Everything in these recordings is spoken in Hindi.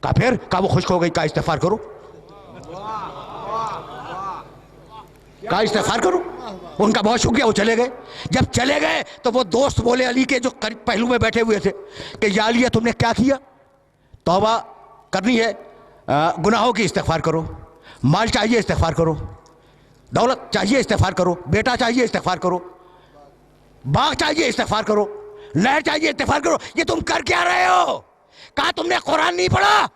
कहा फिर, कहा वो खुश्क हो गई, कहा इस्तिग़फ़ार करो, कहा इस्तिग़फ़ार करो। उनका बहुत शुक्रिया, वो चले गए। जब चले गए तो वो दोस्त बोले अली के, जो पहलू में बैठे हुए थे, कि या अली तुमने क्या किया? तौबा करनी है, गुनाहों की इस्तिग़फ़ार करो, माल चाहिए इस्तिग़फ़ार करो, दौलत चाहिए इस्तिग़फ़ार करो, बेटा चाहिए इस्तिग़फ़ार करो, बाग चाहिए इस्तिग़फ़ार करो, नहर चाहिए इस्तिग़फ़ार करो। ये तुम कर क्या रहे हो? कहा तुमने कुरान नहीं पढ़ा?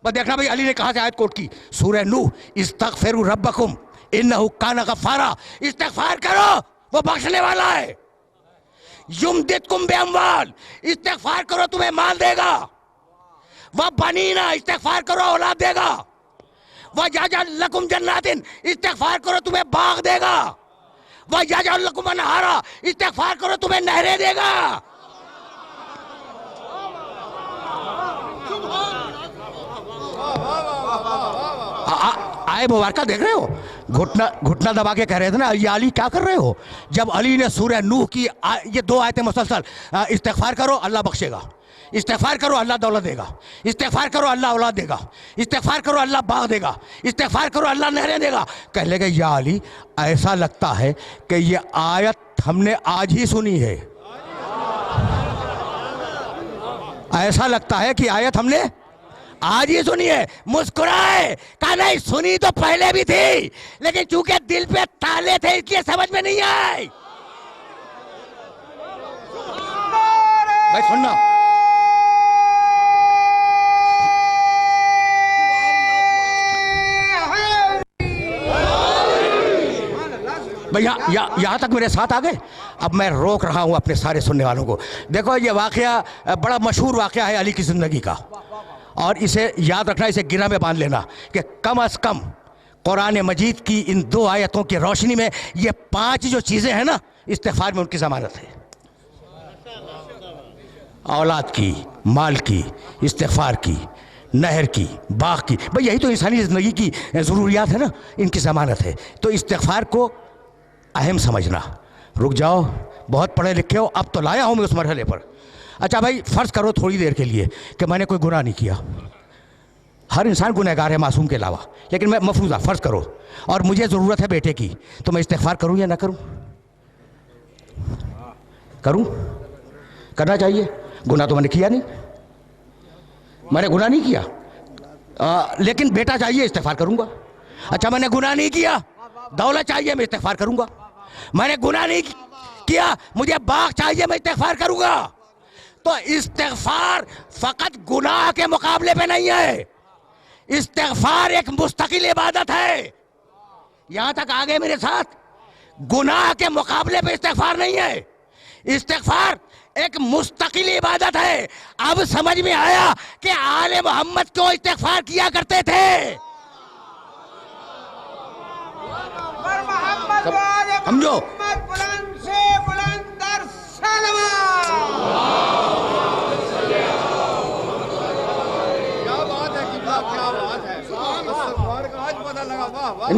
बस देखना भाई, अली ने कहा से आयत कोट की, सूरह नूह, इस्तग़फ़िरू रब्बकुम इन्नहु काना गफ़्फ़ारा, इस्तिग़फ़ार करो, वो बख्शने वाला है। युमदिदकुम बिअम्वाल, इस्तिग़फ़ार करो तुम्हें माल देगा। वह बनीना, इस्तिग़फ़ार करो औलाद देगा। वह यजअल लकुम जन्नातिन, इस्तिग़फ़ार करो तुम्हें बाग देगा। वह यजअल लकुम अनहारा, इस्तिग़फ़ार करो तुम्हें नहरें देगा। आए मुबारका देख रहे हो, घुटना घुटना दबा के कह रहे थे ना, ये अली क्या कर रहे हो? जब अली ने सूरह नूह की ये दो आयतें मुसलसल, इस्तिग़फ़ार करो अल्लाह बख्शेगा, इस्तिग़फ़ार करो अल्लाह दौलत देगा, इस्तिग़फ़ार करो अल्लाह औलाद देगा, इस्तिग़फ़ार करो अल्लाह बाग देगा, इस्तिग़फ़ार करो अल्लाह नहरें देगा। कह लगे या अली ऐसा लगता है कि ये आयत हमने आज ही सुनी है, ऐसा लगता है कि आयत हमने आज ही सुनी है। मुस्कुराए, कहा नहीं सुनी तो पहले भी थी, लेकिन चूंकि दिल पे ताले थे इसलिए समझ में नहीं आई। भाई सुनना, भैया यहाँ तक मेरे साथ आ गए। अब मैं रोक रहा हूँ अपने सारे सुनने वालों को। देखो ये वाकया बड़ा मशहूर वाकया है अली की ज़िंदगी का, और इसे याद रखना, इसे गिरा में बांध लेना कि कम अज़ कम कुरान मजीद की इन दो आयतों की रोशनी में ये 5 जो चीज़ें हैं ना, इस्तिग़फ़ार में उनकी ज़मानत है। औलाद की, माल की, इस्तिग़फ़ार की, नहर की, बाग की, भाई यही तो इंसानी ज़िंदगी की ज़रूरियात है ना, इनकी ज़मानत है। तो इस्तिग़फ़ार को अहम समझना। रुक जाओ, बहुत पढ़े लिखे हो, अब तो लाया हूँ मैं उस मरहले पर। अच्छा भाई फ़र्ज़ करो थोड़ी देर के लिए कि मैंने कोई गुनाह नहीं किया। हर इंसान गुनहगार है मासूम के अलावा, लेकिन मैं मफरूज़ा फ़र्ज़ करो और मुझे ज़रूरत है बेटे की, तो मैं इस्तिग़फ़ार करूँ या ना करूँ? करूँ? करना चाहिए। गुनाह तो मैंने किया नहीं, मैंने गुनाह नहीं किया, लेकिन बेटा चाहिए इस्तिग़फ़ार करूँगा। अच्छा मैंने गुनाह नहीं किया, दौलत चाहिए, मैं इस्तिग़फ़ार करूँगा। मैंने गुनाह नहीं किया, मुझे बाग चाहिए, मैं इस्तिग़फ़ार करूँगा। तो इस्तिग़फ़ार फ़कत गुनाह के मुकाबले पे नहीं है, इस्तिग़फ़ार एक मुस्तकिल इबादत है। यहां तक आ गए मेरे साथ? गुनाह के मुकाबले पे इस्तिग़फ़ार नहीं है, इस्तिग़फ़ार एक मुस्तकिल इबादत है। अब समझ में आया कि आले मोहम्मद क्यों इस्तिग़फ़ार किया करते थे। समझो,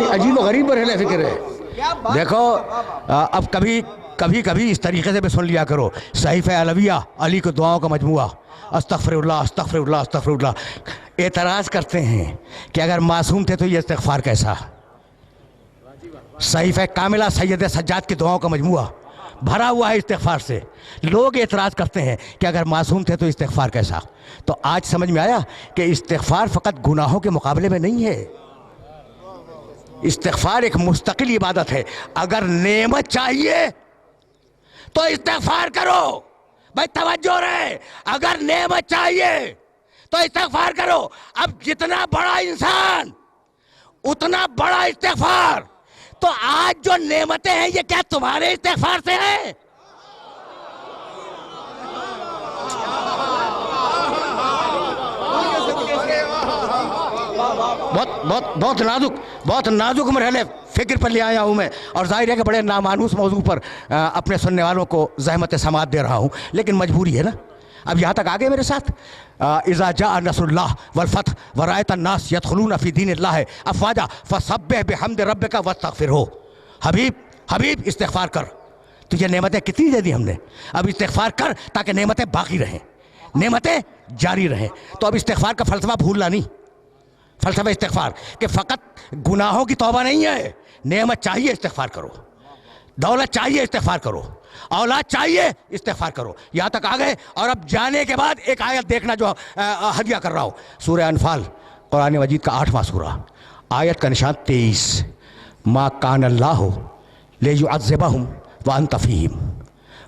अजीब गरीब रहने फिक्र है। देखो अब कभी कभी इस तरीके से भी सुन लिया करो, सहीफ़ा अलविया, अली को दुआओं का मजमुआ, अस्तग़फ़िरुल्लाह अस्तग़फ़िरुल्लाह अस्तग़फ़िरुल्लाह। एतराज़ करते हैं कि अगर मासूम थे तो ये इस्तिग़फ़ार कैसा? सहीफ़ा कामिला सैयद सज्जाद की दुआओं का मजमुआ भरा हुआ है इस्तिग़फ़ार से। लोग एतराज़ करते हैं कि अगर मासूम थे तो इस्तिग़फ़ार कैसा? तो आज समझ में आया कि इस्तिग़फ़ार फ़कत गुनाहों के मुकाबले में नहीं है, इस्तिग़फ़ार एक मुस्तकिल इबादत है। अगर नेमत चाहिए तो इस्तिग़फ़ार करो, भाई तवज्जो रहे, अगर नेमत चाहिए तो इस्तिग़फ़ार करो। अब जितना बड़ा इंसान उतना बड़ा इस्तिग़फ़ार। तो आज जो नेमतें हैं ये क्या तुम्हारे इस्तिग़फ़ार से हैं? बहुत नाजुक मरहले फिक्र पर ले आया हूँ मैं, और जाहिर है कि बड़े नामानूस मौजू पर अपने सुनने वालों को ज़हमत समात दे रहा हूँ, लेकिन मजबूरी है ना। अब यहाँ तक आ गए मेरे साथ। इज़ा जाअ नस्रुल्लाह वल फ़त्ह व रअयत अन्नास यदख़ुलून फ़ी दीनिल्लाहि अफ़वाजा फ़सब्बिह बिहम्दि रब्बिका वस्तग़फ़िरहू। हबीब इस्तिग़फ़ार कर, तुझे नेमतें कितनी दे दी हमने, अब इस्तिग़फ़ार कर ताकि नेमतें बाकी रहें। नेमतें जारी रहें। तो अब इस्तिग़फ़ार का फ़लसफ़ा भूलना नहीं, फ़लसफ़ा इस्तिग़फ़ार कि फ़कत गुनाहों की तौबा नहीं है, नेमत चाहिए इस्तिग़फ़ार करो, दौलत चाहिए इस्तिग़फ़ार करो, औलाद चाहिए इस्तिग़फ़ार करो। यहाँ तक आ गए। और अब जाने के बाद एक आयत देखना जो हदिया कर रहा हूँ, सूरह अनफ़ाल, कुरान मजीद का 8वां सूरा, आयत का निशान 23, मा कान अल्लाहु लियुअज़्ज़िबहुम व अंत फ़ीहिम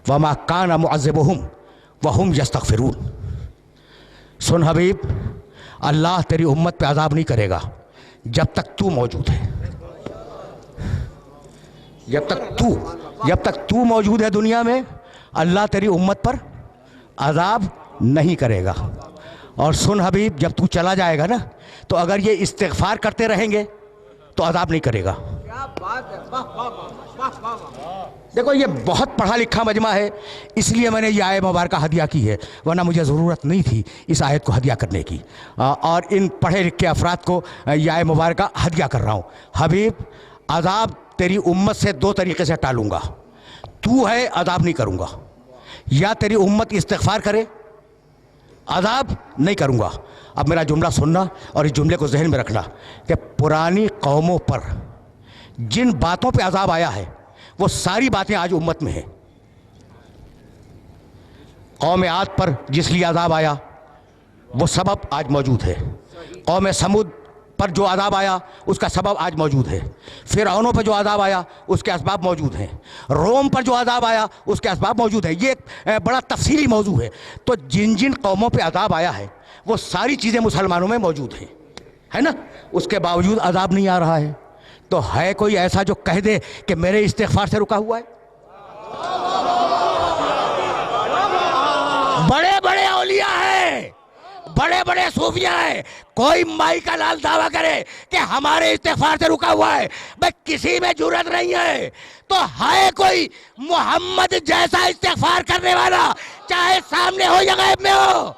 व मा कान मुअज़्ज़िबुहुम व हुम यस्तग़फ़िरून। सुन हबीब, अल्लाह तेरी उम्मत पे अज़ाब नहीं करेगा जब तक तू मौजूद है। जब तक तू मौजूद है दुनिया में, अल्लाह तेरी उम्मत पर अज़ाब नहीं करेगा। और सुन हबीब, जब तू चला जाएगा ना, तो अगर ये इस्तिग़फ़ार करते रहेंगे तो अज़ाब नहीं करेगा। क्या बात है, वाह वाह वाह वाह वाह। देखो, ये बहुत पढ़ा लिखा मजमा है, इसलिए मैंने ये आयत मुबारक हदिया की है, वरना मुझे ज़रूरत नहीं थी इस आयत को हदिया करने की। और इन पढ़े लिखे अफराद को ये आयत मुबारक हदिया कर रहा हूँ। हबीब, अज़ाब तेरी उम्मत से दो तरीक़े से टालूँगा। तू है, अज़ाब नहीं करूँगा, या तेरी उम्मत इस्तिग़फ़ार करे, अज़ाब नहीं करूँगा। अब मेरा जुमला सुनना और इस जुमले को जहन में रखना कि पुरानी कौमों पर जिन बातों पे अज़ाब आया है वो सारी बातें आज उम्मत में हैं। कौम आद पर जिस लिए अज़ाब आया वो सबब आज मौजूद है। कौम समूद पर जो अज़ाब आया उसका सबब आज मौजूद है। फ़िरऔनों पर जो अज़ाब आया उसके असबाब मौजूद हैं। रोम पर जो अज़ाब आया उसके असबाब मौजूद है। ये एक बड़ा तफसीली मौजू है। तो जिन जिन कौमों पे अज़ाब आया है वो सारी चीज़ें मुसलमानों में मौजूद हैं, है ना। उसके बावजूद अज़ाब नहीं आ रहा है। तो है कोई ऐसा जो कह दे कि मेरे इस्तिग़फ़ार से रुका हुआ है? बड़े बड़े औलिया हैं, बड़े बड़े सूफिया हैं, कोई माई का लाल दावा करे कि हमारे इस्तिग़फ़ार से रुका हुआ है, भाई किसी में जुर्रत नहीं है। तो है कोई मोहम्मद जैसा इस्तिग़फ़ार करने वाला, चाहे सामने हो या गैब में हो?